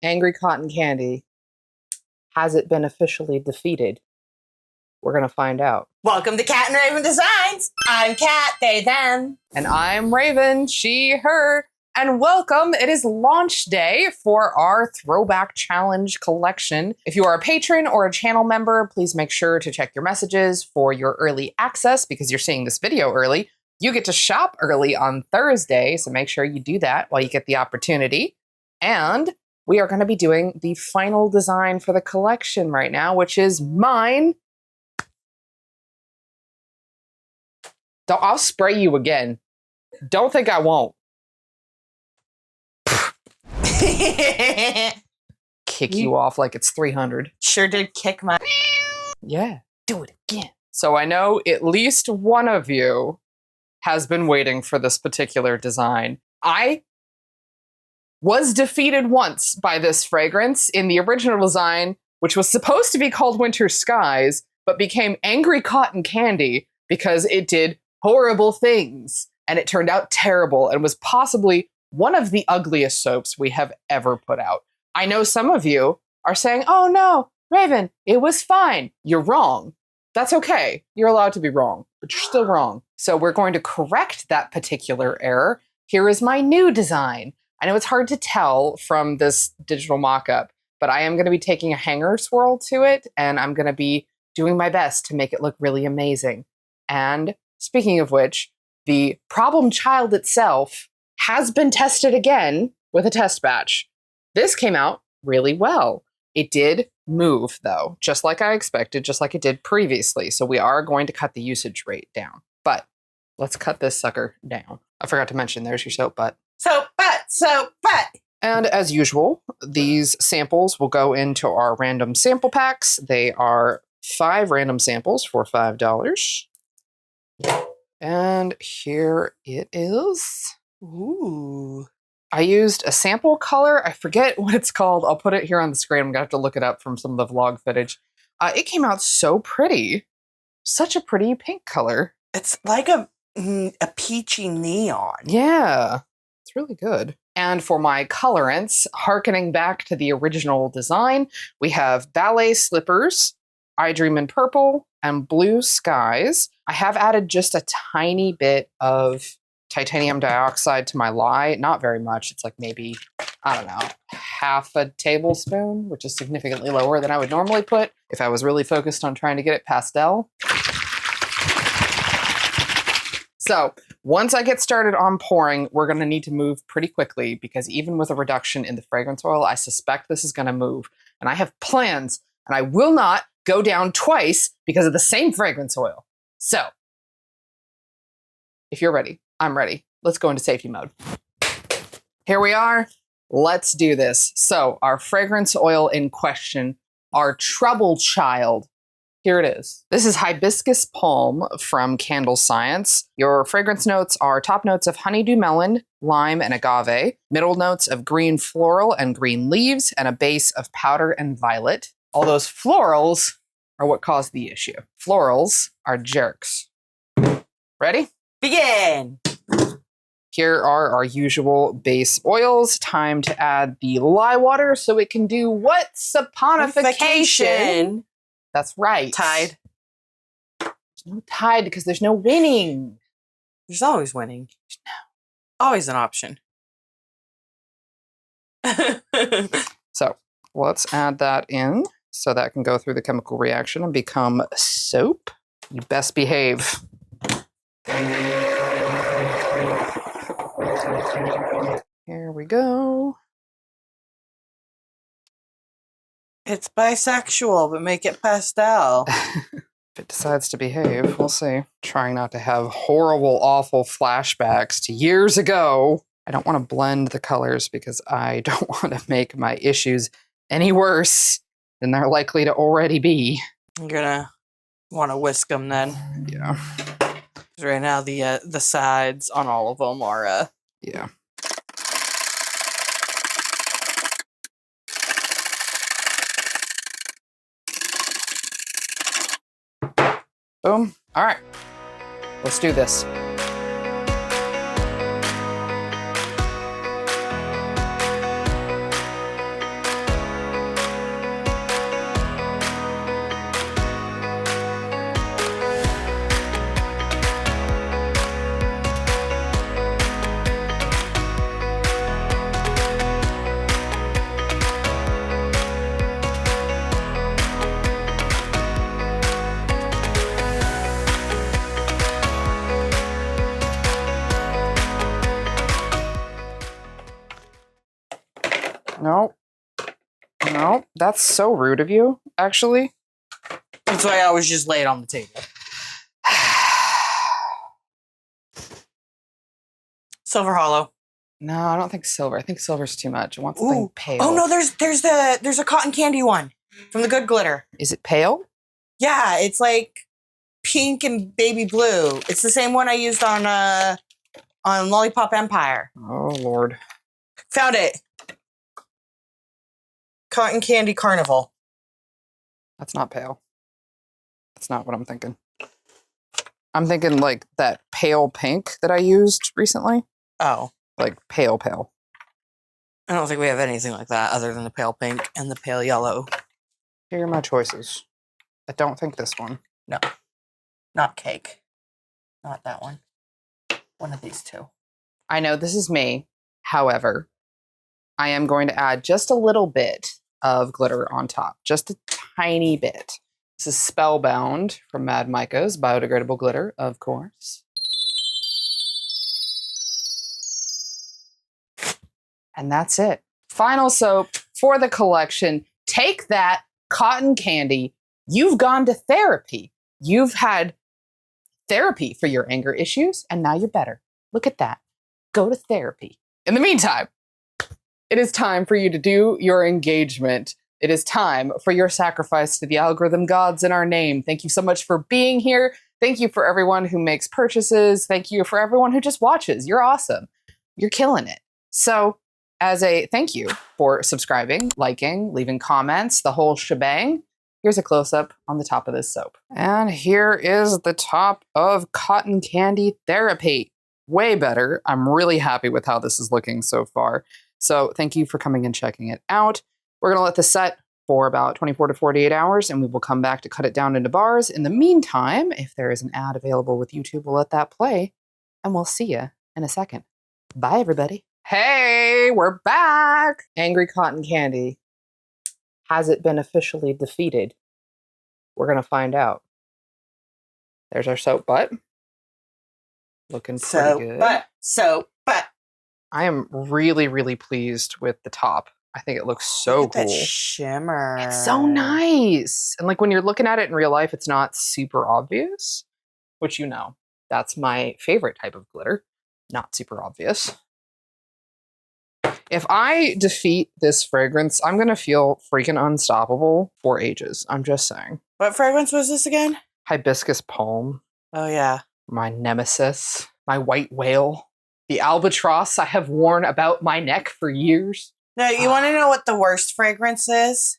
Angry Cotton Candy, has it been officially defeated? We're going to find out. Welcome to Cat and Raven Designs. I'm Cat, they, them. And I'm Raven, she, her. And welcome. It is launch day for our Throwback Challenge collection. If you are a patron or a channel member, please make sure to check your messages for your early access because you're seeing this video early. You get to shop early on Thursday, so make sure you do that while you get the opportunity. And we are going to be doing the final design for the collection right now, which is mine. I'll spray you again. Don't think I won't. Kick you off like it's 300. Sure did kick my... Yeah, do it again. So I know at least one of you has been waiting for this particular design. I was defeated once by this fragrance in the original design, which was supposed to be called Winter Skies, but became Angry Cotton Candy because it did horrible things. And it turned out terrible and was possibly one of the ugliest soaps we have ever put out. I know some of you are saying, oh no, Raven, it was fine. You're wrong. That's okay. You're allowed to be wrong, but you're still wrong. So we're going to correct that particular error. Here is my new design. I know it's hard to tell from this digital mock-up, but I am going to be taking a hanger swirl to it, and I'm going to be doing my best to make it look really amazing. And speaking of which, the problem child itself has been tested again with a test batch. This came out really well. It did move, though, just like I expected, just like it did previously. So we are going to cut the usage rate down. But let's cut this sucker down. I forgot to mention, there's your soap butt. Soap butt, soap butt. And as usual, these samples will go into our random sample packs. They are 5 random samples for $5. And here it is. Ooh. I used a sample color. I forget what it's called. I'll put it here on the screen. I'm going to have to look it up from some of the vlog footage. It came out so pretty. Such a pretty pink color. It's like a peachy neon. Yeah, it's really good. And for my colorants, hearkening back to the original design, we have ballet slippers, I Dream in Purple, and Blue Skies. I have added just a tiny bit of titanium dioxide to my lye. Not very much. It's like maybe, I don't know, half a tablespoon, which is significantly lower than I would normally put if I was really focused on trying to get it pastel. So once I get started on pouring, we're going to need to move pretty quickly because even with a reduction in the fragrance oil, I suspect this is going to move. And I have plans, and I will not go down twice because of the same fragrance oil. So if you're ready, I'm ready. Let's go into safety mode. Here we are. Let's do this. So our fragrance oil in question, our trouble child. Here it is. This is Hibiscus Palm from Candle Science. Your fragrance notes are top notes of honeydew melon, lime, and agave, middle notes of green floral and green leaves, and a base of powder and violet. All those florals are what caused the issue. Florals are jerks. Ready? Begin. Here are our usual base oils. Time to add the lye water so it can do what? Saponification. That's right. Tide. There's no tide because there's no winning. There's always winning. Always an option. So let's add that in so that can go through the chemical reaction and become soap. You best behave. Here we go. It's bisexual, but make it pastel. If it decides to behave, we'll see. Trying not to have horrible, awful flashbacks to years ago. I don't want to blend the colors because I don't want to make my issues any worse than they're likely to already be. You're gonna want to whisk them then. Yeah. Right now, the sides on all of them are yeah. Boom. All right. Let's do this. No, that's so rude of you, actually. That's why I always just lay it on the table. Silver Hollow. No, I don't think silver. I think silver's too much. I want something pale. Oh no, there's a cotton candy one from the Good Glitter. Is it pale? Yeah, it's like pink and baby blue. It's the same one I used on Lollipop Empire. Oh Lord. Found it. Cotton Candy Carnival. That's not pale. That's not what I'm thinking. I'm thinking like that pale pink that I used recently. Oh. Like pale. I don't think we have anything like that other than the pale pink and the pale yellow. Here are my choices. I don't think this one. No. Not cake. Not that one. One of these two. I know this is me. However, I am going to add just a little bit of glitter on top. Just a tiny bit. This is Spellbound from Mad Micah's biodegradable glitter, of course. And that's it. Final soap for the collection. Take that, cotton candy. You've gone to therapy. You've had therapy for your anger issues, and now you're better. Look at that. Go to therapy. In the meantime, it is time for you to do your engagement. It is time for your sacrifice to the algorithm gods in our name. Thank you so much for being here. Thank you for everyone who makes purchases. Thank you for everyone who just watches. You're awesome. You're killing it. So, as a thank you for subscribing, liking, leaving comments, the whole shebang, here's a close-up on the top of this soap. And here is the top of Cotton Candy Therapy. Way better. I'm really happy with how this is looking so far. So thank you for coming and checking it out. We're going to let this set for about 24 to 48 hours, and we will come back to cut it down into bars. In the meantime, if there is an ad available with YouTube, we'll let that play, and we'll see you in a second. Bye, everybody. Hey, we're back! Angry Cotton Candy. Has it been officially defeated? We're going to find out. There's our soap butt. Looking pretty good. Soap butt. I am really, really pleased with the top. I think it looks so cool. That shimmer. It's so nice. And like when you're looking at it in real life, it's not super obvious, which you know, that's my favorite type of glitter. Not super obvious. If I defeat this fragrance, I'm going to feel freaking unstoppable for ages. I'm just saying. What fragrance was this again? Hibiscus Palm. Oh, yeah. My nemesis. My white whale. The albatross I have worn about my neck for years. No, you want to know what the worst fragrance is?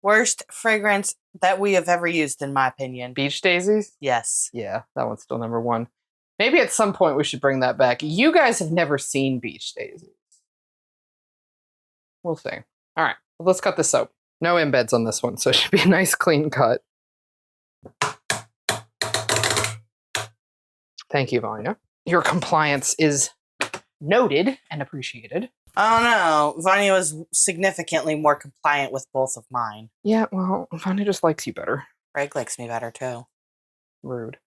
Worst fragrance that we have ever used, in my opinion. Beach Daisies? Yes. Yeah, that one's still number one. Maybe at some point we should bring that back. You guys have never seen Beach Daisies. We'll see. All right, let's cut the soap. No embeds on this one, so it should be a nice clean cut. Thank you, Vanya. Your compliance is noted and appreciated. I don't know. Vanya was significantly more compliant with both of mine. Yeah, well, Vanya just likes you better. Greg likes me better, too. Rude.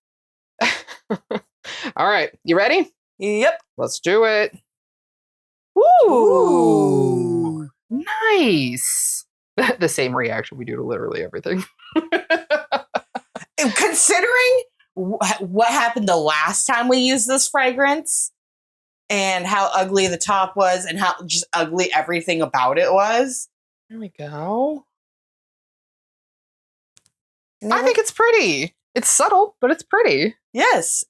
All right, you ready? Yep. Let's do it. Ooh. Nice. The same reaction we do to literally everything. Considering what happened the last time we used this fragrance and how ugly the top was and how just ugly everything about it was. There we go. I think it's pretty. It's subtle, but it's pretty. Yes,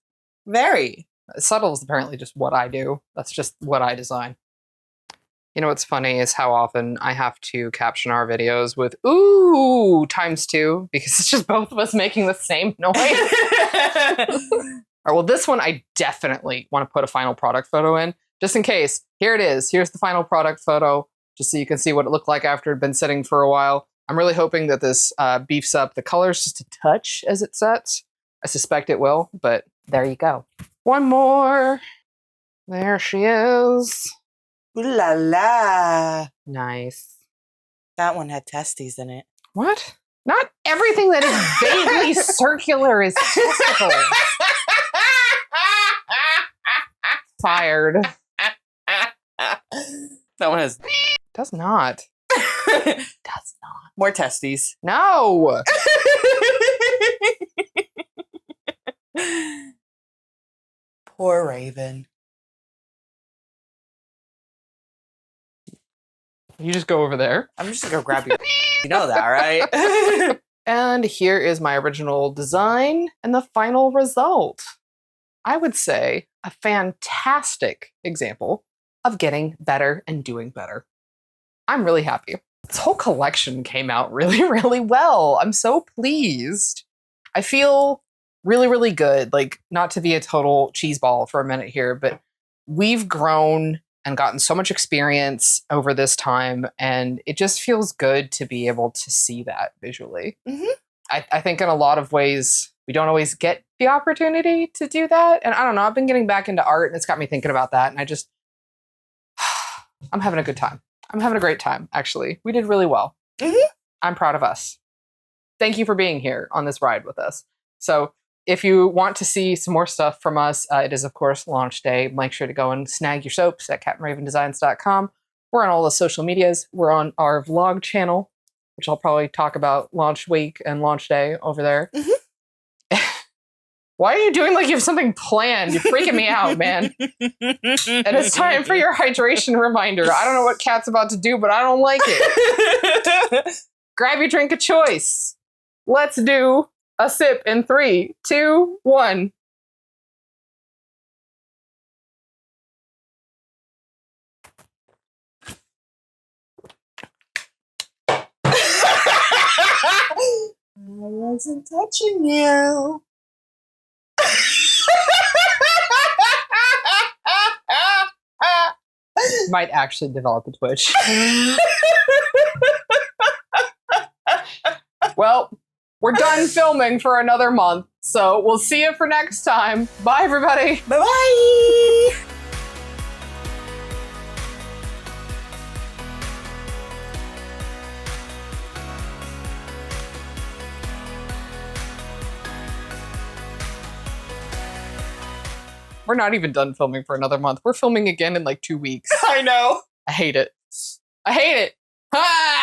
very. Subtle is apparently just what I do. That's just what I design. You know what's funny is how often I have to caption our videos with ooh ×2 because it's just both of us making the same noise. All right, well, this one I definitely want to put a final product photo in just in case. Here it is. Here's the final product photo just so you can see what it looked like after it had been sitting for a while. I'm really hoping that this beefs up the colors just a touch as it sets. I suspect it will, but there you go. One more. There she is. Ooh la la. Nice. That one had testes in it. What? Not everything that is vaguely circular is testicles. Fired. That one has... Does not. Does not. More testes. No. Poor Raven. You just go over there. I'm just gonna go grab your. You know that, right? And here is my original design and the final result. I would say a fantastic example of getting better and doing better. I'm really happy. This whole collection came out really, really well. I'm so pleased. I feel really, really good. Like, not to be a total cheeseball for a minute here, but we've grown and gotten so much experience over this time, and it just feels good to be able to see that visually. Mm-hmm. I think in a lot of ways, we don't always get the opportunity to do that. And I don't know, I've been getting back into art, and it's got me thinking about that, and I'm having a good time. I'm having a great time, actually. We did really well. Mm-hmm. I'm proud of us. Thank you for being here on this ride with us. So if you want to see some more stuff from us, it is, of course, launch day. Make sure to go and snag your soaps at CaptainRavenDesigns.com. We're on all the social medias. We're on our vlog channel, which I'll probably talk about launch week and launch day over there. Mm-hmm. Why are you doing like you have something planned? You're freaking me out, man. And it's time for your hydration reminder. I don't know what Kat's about to do, but I don't like it. Grab your drink of choice. Let's do a sip in 3, 2, 1. I wasn't touching you. Might actually develop a Twitch. Well, we're done filming for another month, so we'll see you for next time. Bye, everybody. Bye-bye. We're not even done filming for another month. We're filming again in like 2 weeks. I know. I hate it. I hate it. Ah!